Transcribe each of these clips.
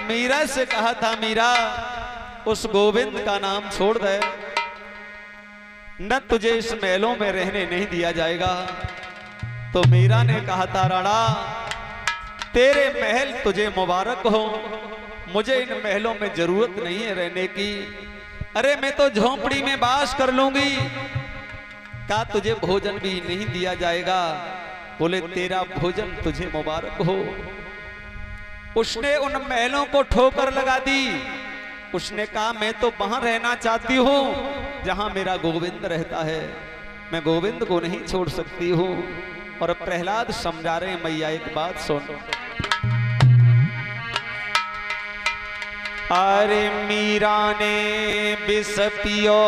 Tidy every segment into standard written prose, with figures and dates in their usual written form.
मीरा से कहा था, मीरा उस गोविंद का नाम छोड़ दे, न तुझे इस महलों में रहने नहीं दिया जाएगा। तो मीरा ने कहा था, राणा तेरे महल तुझे मुबारक हो, मुझे इन महलों में जरूरत नहीं है रहने की। अरे मैं तो झोंपड़ी में बास कर लूंगी। क्या तुझे भोजन भी नहीं दिया जाएगा? बोले तेरा भोजन तुझे मुबारक हो। उसने उन महलों को ठोकर लगा दी। उसने कहा मैं तो वहां रहना चाहती हूं जहां मेरा गोविंद रहता है, मैं गोविंद को नहीं छोड़ सकती हूं। और प्रहलाद समझा रहे, मैया एक बात सुन। अरे मीरा ने विष पियो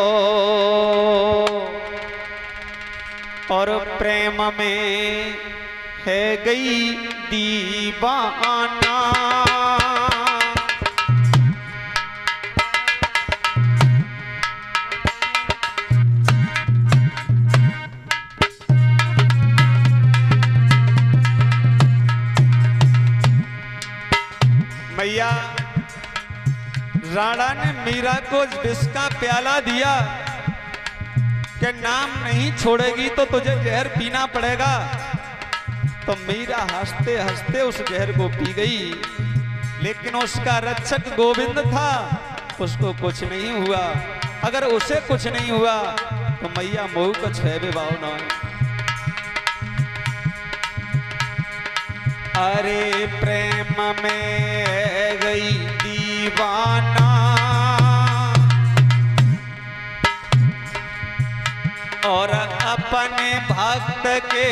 और प्रेम में है गई दीवाना। मैया राणा ने मीरा को विष का प्याला दिया कि नाम नहीं छोड़ेगी तो तुझे जहर पीना पड़ेगा। तो मीरा हंसते हंसते उस जहर को पी गई, लेकिन उसका रक्षक गोविंद था, उसको कुछ नहीं हुआ। अगर उसे कुछ नहीं हुआ तो मैया मोह को छेबे भावना। अरे प्रेम में गई दीवाना और अपने भक्त के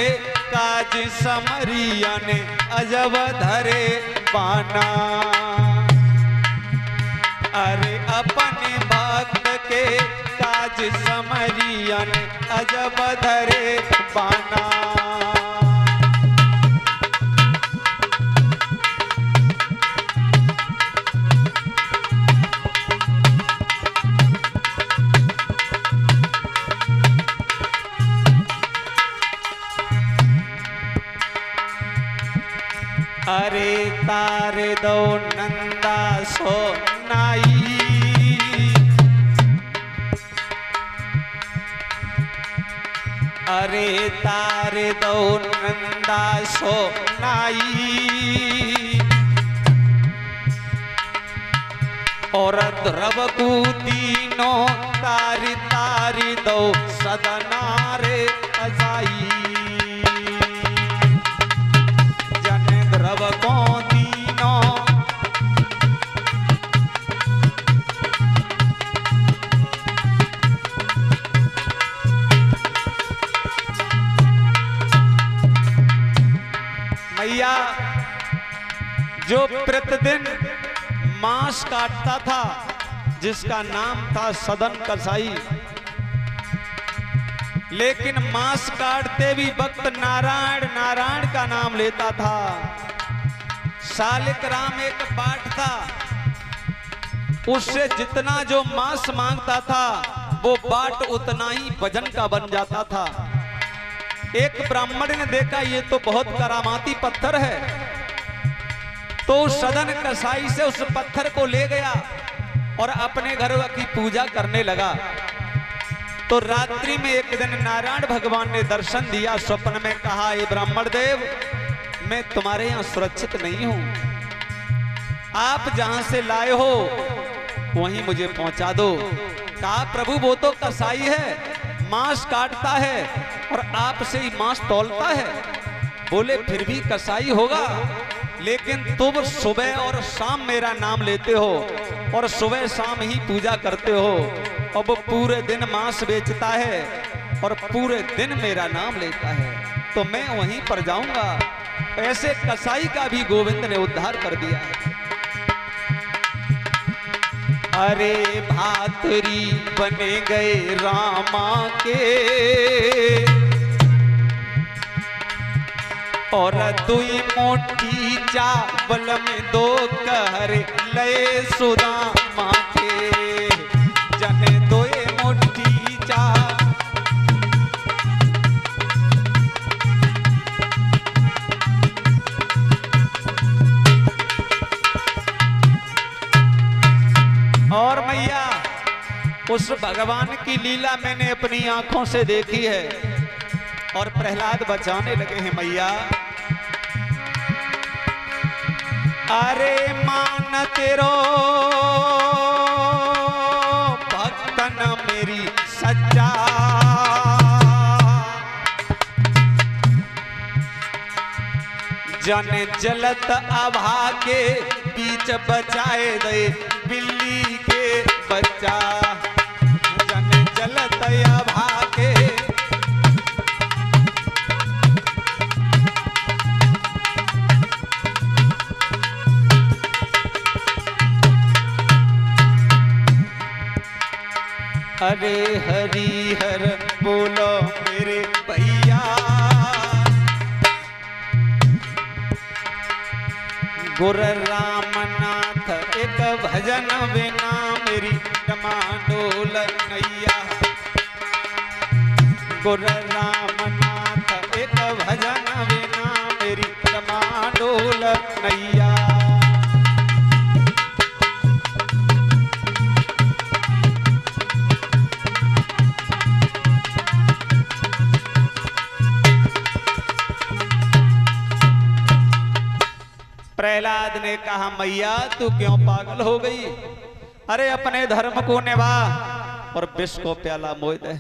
काज समरिया ने अजब धरे बाना। अरे अपने भक्त के काज समरिया ने अजब धरे बाना। अरे तारे दो नंदा सोनाई, अरे तारे दो नंदा सोनाई और ध्रुव को तीनों तारी तारी दो सदनारे अजाई। को तीनों मैया जो प्रतिदिन मांस काटता था, जिसका नाम था सदन कसाई, लेकिन मांस काटते भी वक्त नारायण नारायण का नाम लेता था। सालिक राम एक बाट था, उससे जितना जो मांस मांगता था वो बाट उतना ही वजन का बन जाता था। एक ब्राह्मण ने देखा ये तो बहुत करामाती पत्थर है, तो उस सदन कसाई से उस पत्थर को ले गया और अपने घर की पूजा करने लगा। तो रात्रि में एक दिन नारायण भगवान ने दर्शन दिया, स्वप्न में कहा, ये ब्राह्मण देव मैं तुम्हारे यहां सुरक्षित नहीं हूं, आप जहां से लाए हो वहीं मुझे पहुंचा दो। कहा प्रभु वो तो कसाई है, मांस काटता है और आपसे ही मांस तौलता है। बोले फिर भी कसाई होगा, लेकिन तुम सुबह और शाम मेरा नाम लेते हो और सुबह शाम ही पूजा करते हो, और वो पूरे दिन मांस बेचता है और पूरे दिन मेरा नाम लेता है, तो मैं वहीं पर जाऊंगा। ऐसे कसाई का भी गोविंद ने उद्धार कर दिया है। अरे भातरी बने गए रामा के और दुई मोटी चावल में दो कहरे लय सुदामा के। जने दोए मोटी चावल उस भगवान की लीला मैंने अपनी आंखों से देखी है। और प्रहलाद बचाने लगे हैं मैया, अरे मान तेरो भक्तन मेरी सच्चा, जन जलत आभा के बीच बचाए दे बिल्ली के बच्चा, जन जलत आभा के अरे हरि हर बोलो मेरे भैया, गुर रामनाथ एक भजन बिना मेरी डमाडोल नैया, गुर रामनाथ एक भजन बिना मेरी डमाडोल नैया। प्रहलाद ने कहा मैया तू क्यों पागल हो गई, अरे अपने धर्म को निभा और विष को प्याला मोह दे।